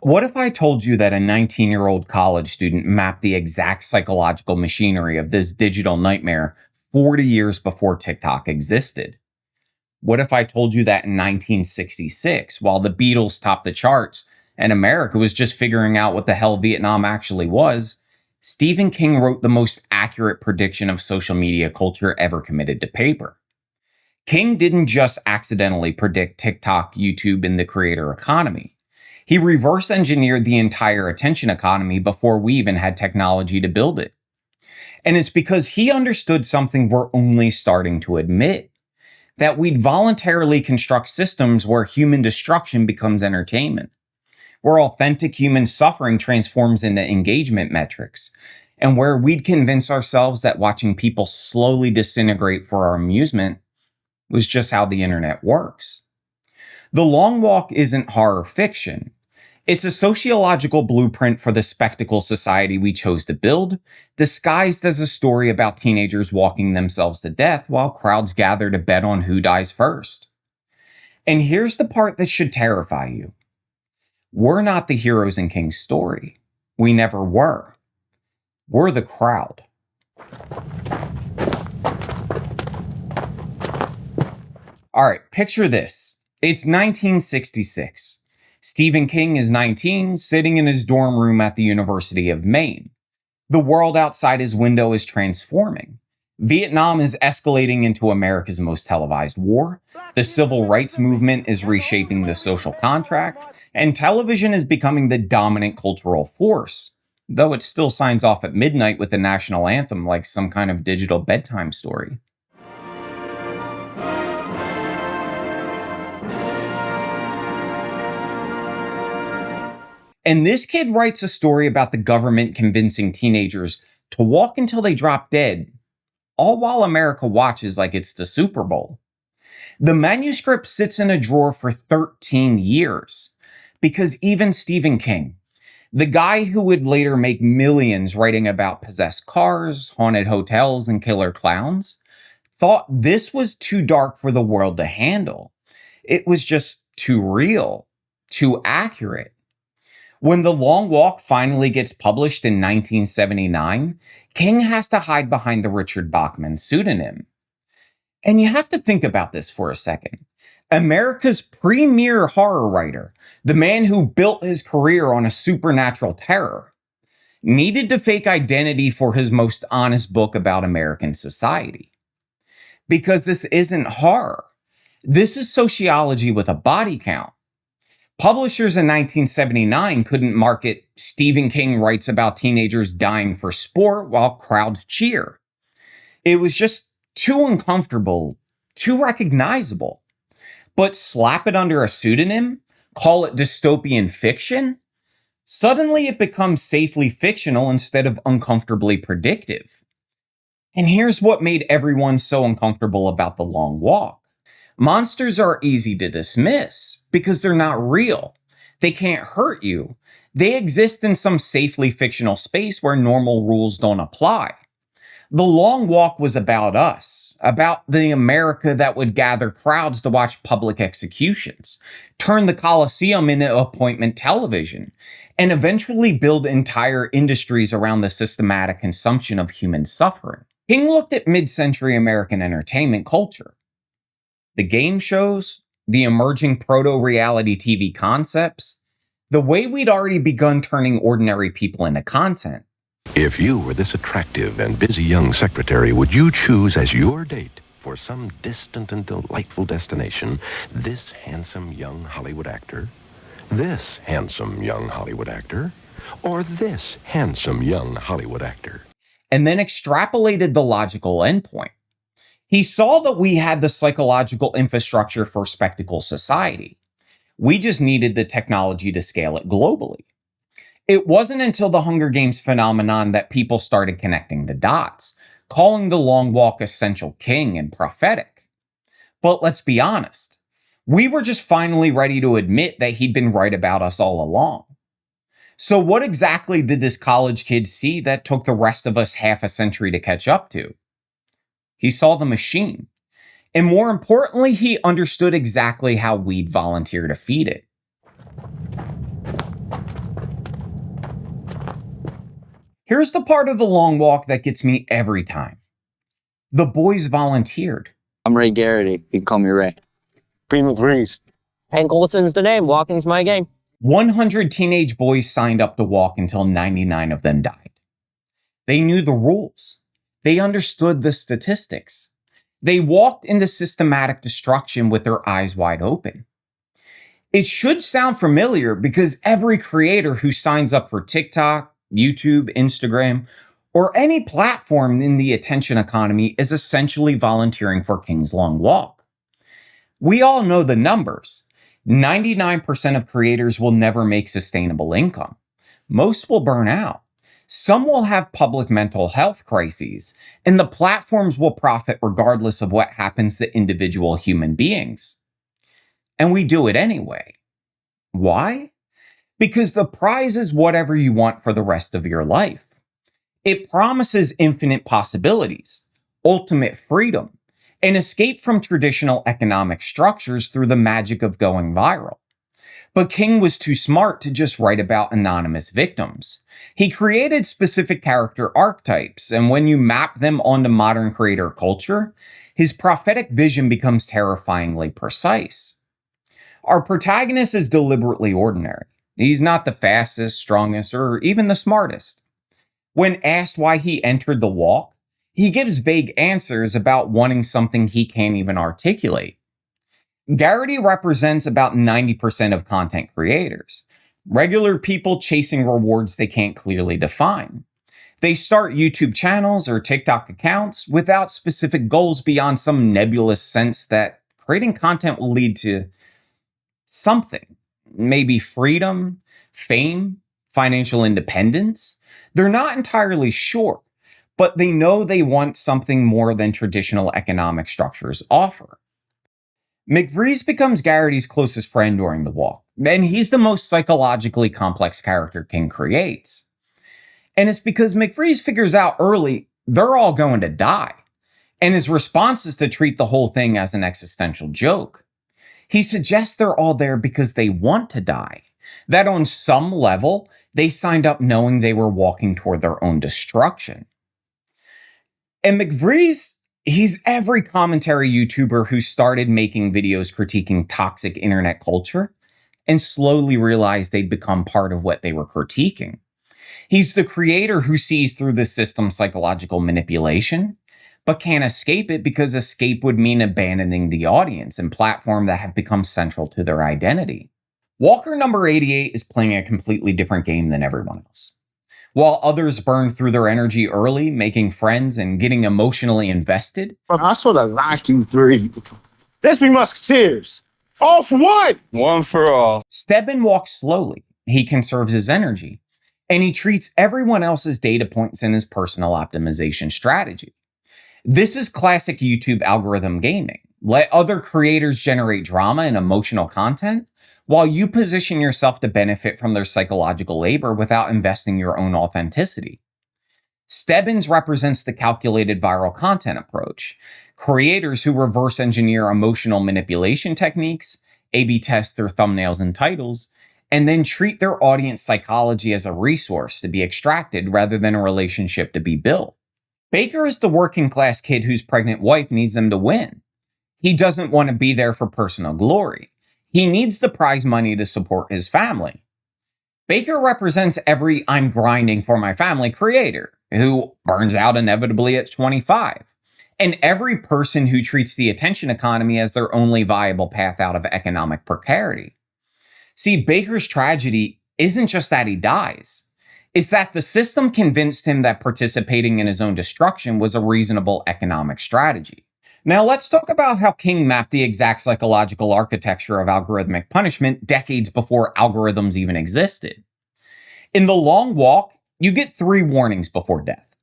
What if I told you that a 19-year-old college student mapped the exact psychological machinery of this digital nightmare 40 years before TikTok existed? What if I told you that in 1966, while the Beatles topped the charts and America was just figuring out what the hell Vietnam actually was, Stephen King wrote the most accurate prediction of social media culture ever committed to paper? King didn't just accidentally predict TikTok, YouTube, and the creator economy. He reverse engineered the entire attention economy before we even had technology to build it. And it's because he understood something we're only starting to admit, that we'd voluntarily construct systems where human destruction becomes entertainment, where authentic human suffering transforms into engagement metrics, and where we'd convince ourselves that watching people slowly disintegrate for our amusement was just how the internet works. The Long Walk isn't horror fiction. It's a sociological blueprint for the spectacle society we chose to build, disguised as a story about teenagers walking themselves to death while crowds gather to bet on who dies first. And here's the part that should terrify you. We're not the heroes in King's story. We never were. We're the crowd. All right, picture this. It's 1966. Stephen King is 19, sitting in his dorm room at the University of Maine. The world outside his window is transforming. Vietnam is escalating into America's most televised war. The civil rights movement is reshaping the social contract, and television is becoming the dominant cultural force, though it still signs off at midnight with the national anthem like some kind of digital bedtime story. And this kid writes a story about the government convincing teenagers to walk until they drop dead, all while America watches like it's the Super Bowl. The manuscript sits in a drawer for 13 years, because even Stephen King, the guy who would later make millions writing about possessed cars, haunted hotels, and killer clowns, thought this was too dark for the world to handle. It was just too real, too accurate. When The Long Walk finally gets published in 1979, King has to hide behind the Richard Bachman pseudonym. And you have to think about this for a second. America's premier horror writer, the man who built his career on a supernatural terror, needed to fake identity for his most honest book about American society. Because this isn't horror. This is sociology with a body count. Publishers in 1979 couldn't market Stephen King writes about teenagers dying for sport while crowds cheer. It was just too uncomfortable, too recognizable. But slap it under a pseudonym, call it dystopian fiction, suddenly it becomes safely fictional instead of uncomfortably predictive. And here's what made everyone so uncomfortable about The Long Walk. Monsters are easy to dismiss because they're not real. They can't hurt you. They exist in some safely fictional space where normal rules don't apply. The Long Walk was about us, about the America that would gather crowds to watch public executions, turn the Coliseum into appointment television, and eventually build entire industries around the systematic consumption of human suffering. King looked at mid-century American entertainment culture. The game shows, the emerging proto-reality TV concepts, the way we'd already begun turning ordinary people into content. If you were this attractive and busy young secretary, would you choose as your date for some distant and delightful destination this handsome young Hollywood actor, this handsome young Hollywood actor, or this handsome young Hollywood actor? And then extrapolated the logical endpoint. He saw that we had the psychological infrastructure for spectacle society. We just needed the technology to scale it globally. It wasn't until the Hunger Games phenomenon that people started connecting the dots, calling The Long Walk essential King and prophetic. But let's be honest, we were just finally ready to admit that he'd been right about us all along. So what exactly did this college kid see that took the rest of us half a century to catch up to? He saw the machine. And more importantly, he understood exactly how we'd volunteer to feed it. Here's the part of the long walk that gets me every time. The boys volunteered. I'm Ray Garrity. You can call me Ray. Prima Breeze. Hank Olson's the name. Walking's my game. 100 teenage boys signed up to walk until 99 of them died. They knew the rules. They understood the statistics. They walked into systematic destruction with their eyes wide open. It should sound familiar because every creator who signs up for TikTok, YouTube, Instagram, or any platform in the attention economy is essentially volunteering for King's Long Walk. We all know the numbers. 99% of creators will never make sustainable income. Most will burn out. Some will have public mental health crises, and the platforms will profit regardless of what happens to individual human beings. And we do it anyway. Why? Because the prize is whatever you want for the rest of your life. It promises infinite possibilities, ultimate freedom, and escape from traditional economic structures through the magic of going viral. But King was too smart to just write about anonymous victims. He created specific character archetypes, and when you map them onto modern creator culture, his prophetic vision becomes terrifyingly precise. Our protagonist is deliberately ordinary. He's not the fastest, strongest, or even the smartest. When asked why he entered the walk, he gives vague answers about wanting something he can't even articulate. Garrity represents about 90% of content creators, regular people chasing rewards they can't clearly define. They start YouTube channels or TikTok accounts without specific goals beyond some nebulous sense that creating content will lead to something, maybe freedom, fame, financial independence. They're not entirely sure, but they know they want something more than traditional economic structures offer. McVries becomes Garrity's closest friend during the walk, and he's the most psychologically complex character King creates. And it's because McVries figures out early they're all going to die, and his response is to treat the whole thing as an existential joke. He suggests they're all there because they want to die, that on some level, they signed up knowing they were walking toward their own destruction. And McVries, he's every commentary YouTuber who started making videos critiquing toxic internet culture and slowly realized they'd become part of what they were critiquing. He's the creator who sees through the system's psychological manipulation, but can't escape it because escape would mean abandoning the audience and platform that have become central to their identity. Walker number 88 is playing a completely different game than everyone else. While others burn through their energy early, making friends and getting emotionally invested, I sort of like you three. Let's be musketeers. All for one. One for all. Stebbin walks slowly. He conserves his energy, and he treats everyone else as data points in his personal optimization strategy. This is classic YouTube algorithm gaming. Let other creators generate drama and emotional content, while you position yourself to benefit from their psychological labor without investing your own authenticity. Stebbins represents the calculated viral content approach. Creators who reverse engineer emotional manipulation techniques, A/B test their thumbnails and titles, and then treat their audience psychology as a resource to be extracted rather than a relationship to be built. Baker is the working class kid whose pregnant wife needs him to win. He doesn't want to be there for personal glory. He needs the prize money to support his family. Baker represents every I'm grinding for my family creator who burns out inevitably at 25, and every person who treats the attention economy as their only viable path out of economic precarity. See, Baker's tragedy isn't just that he dies. It's that the system convinced him that participating in his own destruction was a reasonable economic strategy. Now let's talk about how King mapped the exact psychological architecture of algorithmic punishment decades before algorithms even existed. In the long walk, you get 3 warnings before death.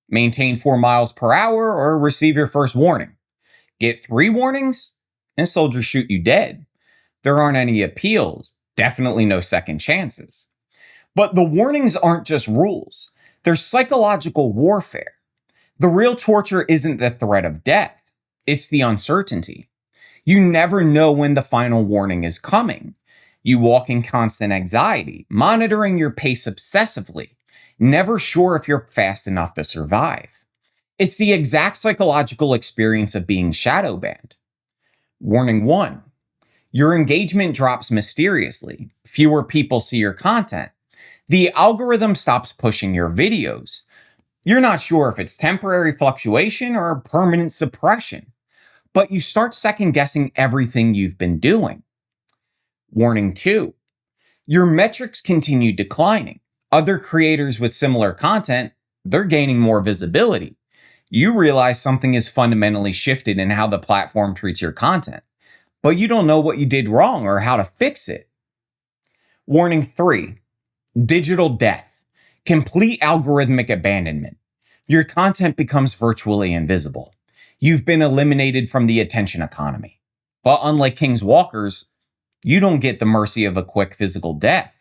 Maintain 4 miles per hour or receive your first warning. Get 3 warnings, and soldiers shoot you dead. There aren't any appeals, definitely no second chances. But the warnings aren't just rules. They're psychological warfare. The real torture isn't the threat of death. It's the uncertainty. You never know when the final warning is coming. You walk in constant anxiety, monitoring your pace obsessively, never sure if you're fast enough to survive. It's the exact psychological experience of being shadow banned. Warning 1. Your engagement drops mysteriously. Fewer people see your content. The algorithm stops pushing your videos. You're not sure if it's temporary fluctuation or permanent suppression, but you start second guessing everything you've been doing. Warning 2. Your metrics continue declining. Other creators with similar content, they're gaining more visibility. You realize something is fundamentally shifted in how the platform treats your content, but you don't know what you did wrong or how to fix it. Warning 3. Digital death. Complete algorithmic abandonment. Your content becomes virtually invisible. You've been eliminated from the attention economy. But unlike King's walkers, you don't get the mercy of a quick physical death.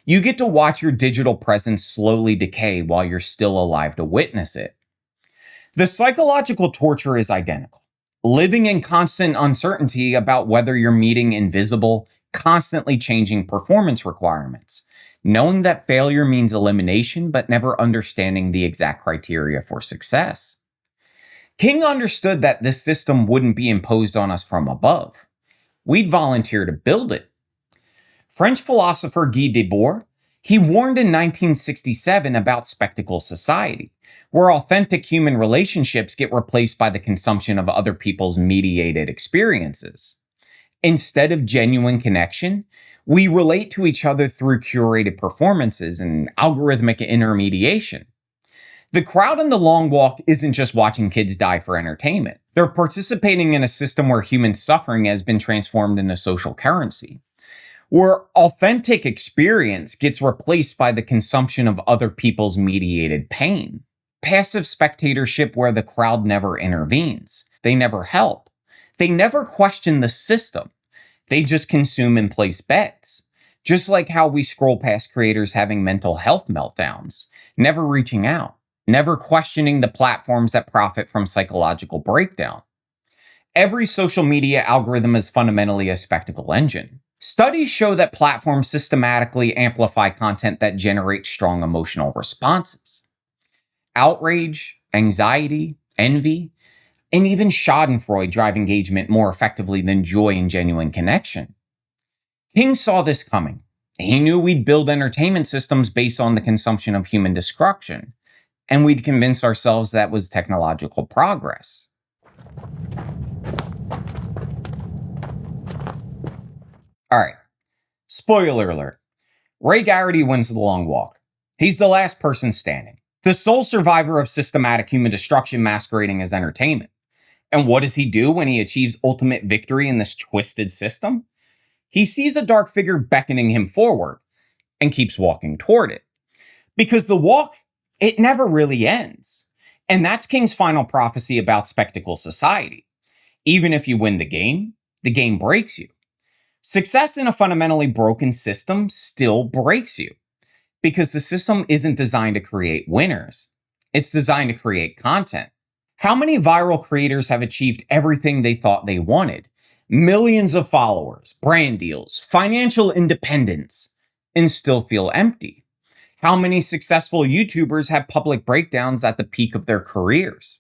You get to watch your digital presence slowly decay while you're still alive to witness it. The psychological torture is identical. Living in constant uncertainty about whether you're meeting invisible, constantly changing performance requirements. Knowing that failure means elimination, but never understanding the exact criteria for success. King understood that this system wouldn't be imposed on us from above. We'd volunteer to build it. French philosopher Guy Debord, he warned in 1967 about spectacle society, where authentic human relationships get replaced by the consumption of other people's mediated experiences. Instead of genuine connection, we relate to each other through curated performances and algorithmic intermediation. The crowd in the long walk isn't just watching kids die for entertainment. They're participating in a system where human suffering has been transformed into social currency, where authentic experience gets replaced by the consumption of other people's mediated pain. Passive spectatorship where the crowd never intervenes. They never help. They never question the system. They just consume and place bets. Just like how we scroll past creators having mental health meltdowns, never reaching out, never questioning the platforms that profit from psychological breakdown. Every social media algorithm is fundamentally a spectacle engine. Studies show that platforms systematically amplify content that generates strong emotional responses. Outrage, anxiety, envy, and even schadenfreude drive engagement more effectively than joy and genuine connection. King saw this coming. He knew we'd build entertainment systems based on the consumption of human destruction, and we'd convince ourselves that was technological progress. Alright, spoiler alert. Ray Garrity wins the long walk. He's the last person standing, the sole survivor of systematic human destruction masquerading as entertainment. And what does he do when he achieves ultimate victory in this twisted system? He sees a dark figure beckoning him forward and keeps walking toward it. Because the walk, it never really ends. And that's King's final prophecy about spectacle society. Even if you win the game breaks you. Success in a fundamentally broken system still breaks you. Because the system isn't designed to create winners. It's designed to create content. How many viral creators have achieved everything they thought they wanted? Millions of followers, brand deals, financial independence, and still feel empty? How many successful YouTubers have public breakdowns at the peak of their careers?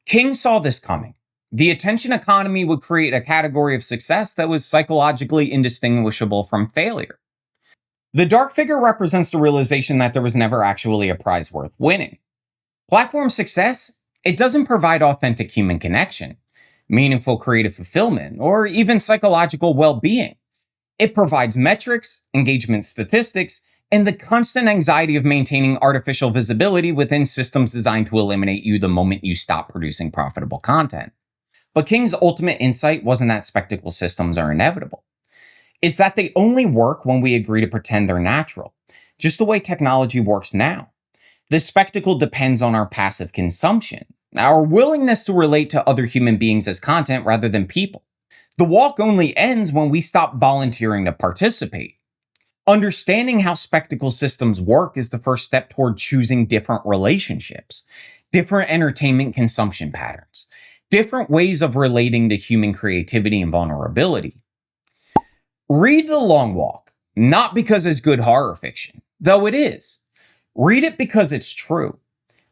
King saw this coming. The attention economy would create a category of success that was psychologically indistinguishable from failure. The dark figure represents the realization that there was never actually a prize worth winning. Platform success, it doesn't provide authentic human connection, meaningful creative fulfillment, or even psychological well-being. It provides metrics, engagement statistics, and the constant anxiety of maintaining artificial visibility within systems designed to eliminate you the moment you stop producing profitable content. But King's ultimate insight wasn't that spectacle systems are inevitable. It's that they only work when we agree to pretend they're natural, just the way technology works now. The spectacle depends on our passive consumption, our willingness to relate to other human beings as content rather than people. The walk only ends when we stop volunteering to participate. Understanding how spectacle systems work is the first step toward choosing different relationships, different entertainment consumption patterns, different ways of relating to human creativity and vulnerability. Read The Long Walk, not because it's good horror fiction, though it is. Read it because it's true.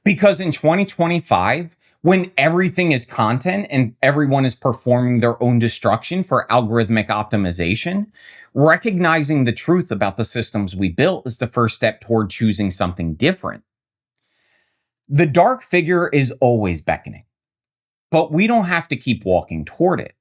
Because in 2025, when everything is content and everyone is performing their own destruction for algorithmic optimization, recognizing the truth about the systems we built is the first step toward choosing something different. The dark figure is always beckoning, but we don't have to keep walking toward it.